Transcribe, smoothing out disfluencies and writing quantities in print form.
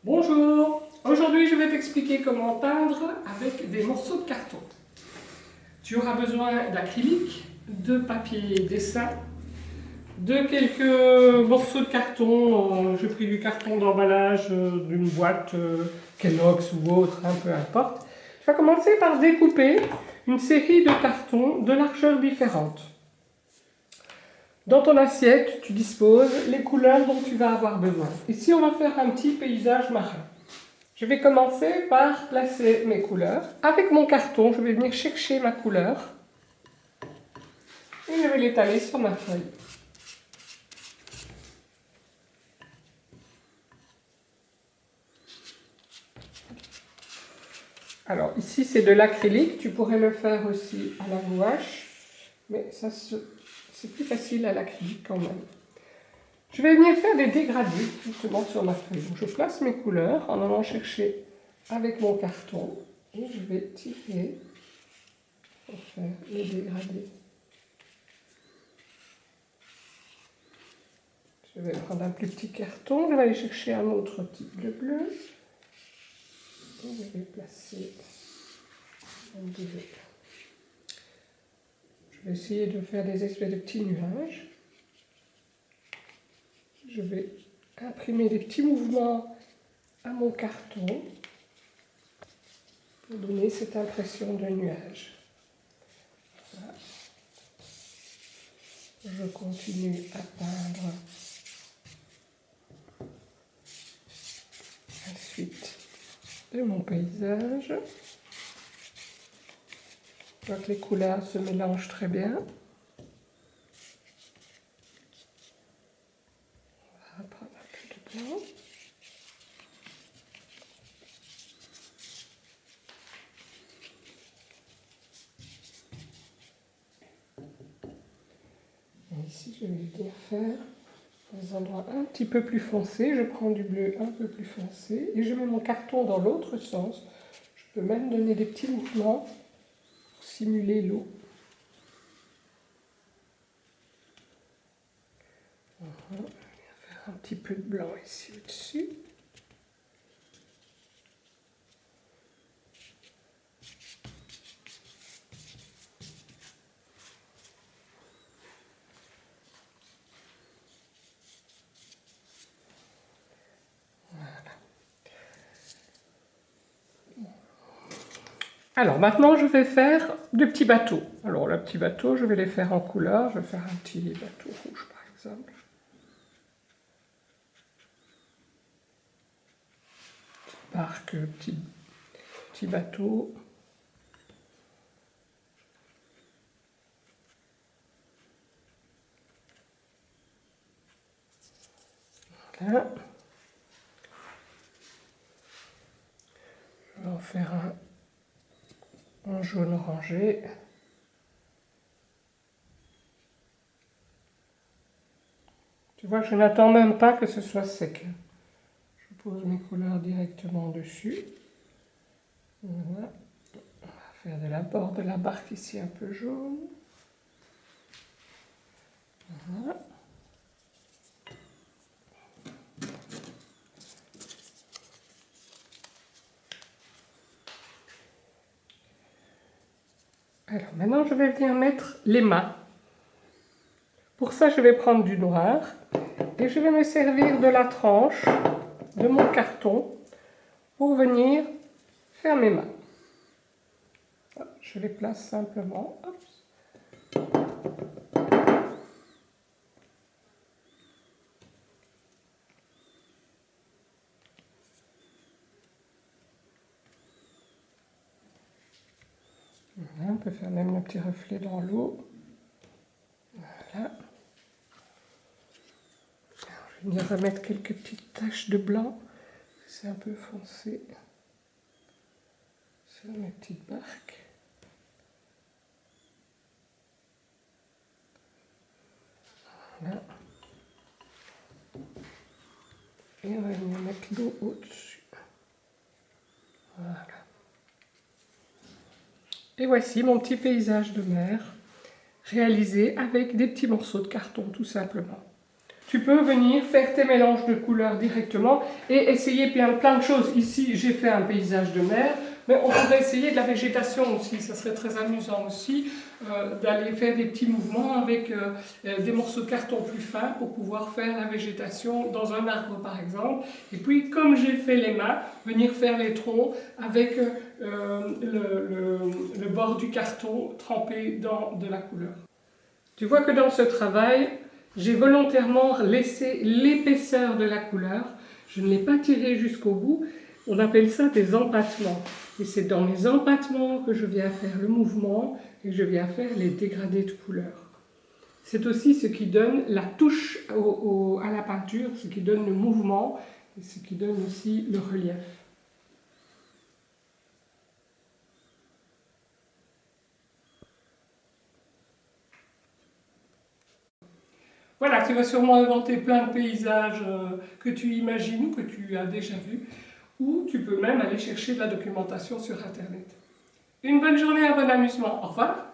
Bonjour, aujourd'hui je vais t'expliquer comment peindre avec des morceaux de carton. Tu auras besoin d'acrylique, de papier dessin, de quelques morceaux de carton. J'ai pris du carton d'emballage d'une boîte Kellogg's ou autre, peu importe. Je vais commencer par découper une série de cartons de largeurs différentes. Dans ton assiette, tu disposes les couleurs dont tu vas avoir besoin. Ici, on va faire un petit paysage marin. Je vais commencer par placer mes couleurs. Avec mon carton, je vais venir chercher ma couleur et je vais l'étaler sur ma feuille. Alors ici, c'est de l'acrylique. Tu pourrais le faire aussi à la gouache, mais c'est plus facile à l'acrylique quand même. Je vais venir faire des dégradés justement sur ma feuille. Donc, je place mes couleurs en allant chercher avec mon carton et je vais tirer pour faire les dégradés. Je vais prendre un plus petit carton, je vais aller chercher un autre type de bleu et je vais placer un bleu. Je vais essayer de faire des espèces de petits nuages. Je vais imprimer des petits mouvements à mon carton pour donner cette impression de nuage. Voilà. Je continue à peindre la suite de mon paysage. Je vois que les couleurs se mélangent très bien. On va reprendre un peu de blanc. Et ici, je vais venir faire des endroits un petit peu plus foncés. Je prends du bleu un peu plus foncé et je mets mon carton dans l'autre sens. Je peux même donner des petits mouvements pour simuler l'eau. On va faire un petit peu de blanc ici au-dessus. Alors maintenant je vais faire des petits bateaux. Alors le petit bateau, je vais les faire en couleur. Je vais faire un petit bateau rouge par exemple. Petit barque, petit bateau. Voilà. Je vais en faire un en jaune orangé. Tu vois, je n'attends même pas que ce soit sec. Je pose mes couleurs directement dessus. Voilà. On va faire de la bord de la barque ici un peu jaune. Voilà. Alors maintenant je vais venir mettre les mains. Pour ça je vais prendre du noir et je vais me servir de la tranche de mon carton pour venir faire mes mains. Je les place simplement. Voilà, on peut faire même un petit reflet dans l'eau. Voilà. Alors, je vais venir remettre quelques petites taches de blanc. C'est un peu foncé sur mes petites barques. Voilà. Et on va venir mettre l'eau au-dessus. Voilà. Et voici mon petit paysage de mer réalisé avec des petits morceaux de carton tout simplement. tu peux venir faire tes mélanges de couleurs directement et essayer plein de choses. Ici, j'ai fait un paysage de mer, mais on pourrait essayer de la végétation aussi. Ça serait très amusant aussi d'aller faire des petits mouvements avec des morceaux de carton plus fins pour pouvoir faire la végétation dans un arbre par exemple. Et puis, comme j'ai fait les mains, venir faire les troncs avec le bord du carton trempé dans de la couleur. Tu vois que dans ce travail, j'ai volontairement laissé l'épaisseur de la couleur. Je ne l'ai pas tiré jusqu'au bout. On appelle ça des empâtements. Et c'est dans les empâtements que je viens faire le mouvement et que je viens faire les dégradés de couleur. C'est aussi ce qui donne la touche à la peinture, ce qui donne le mouvement et ce qui donne aussi le relief. Voilà, tu vas sûrement inventer plein de paysages que tu imagines ou que tu as déjà vus, ou tu peux même aller chercher de la documentation sur Internet. Une bonne journée, un bon amusement. Au revoir.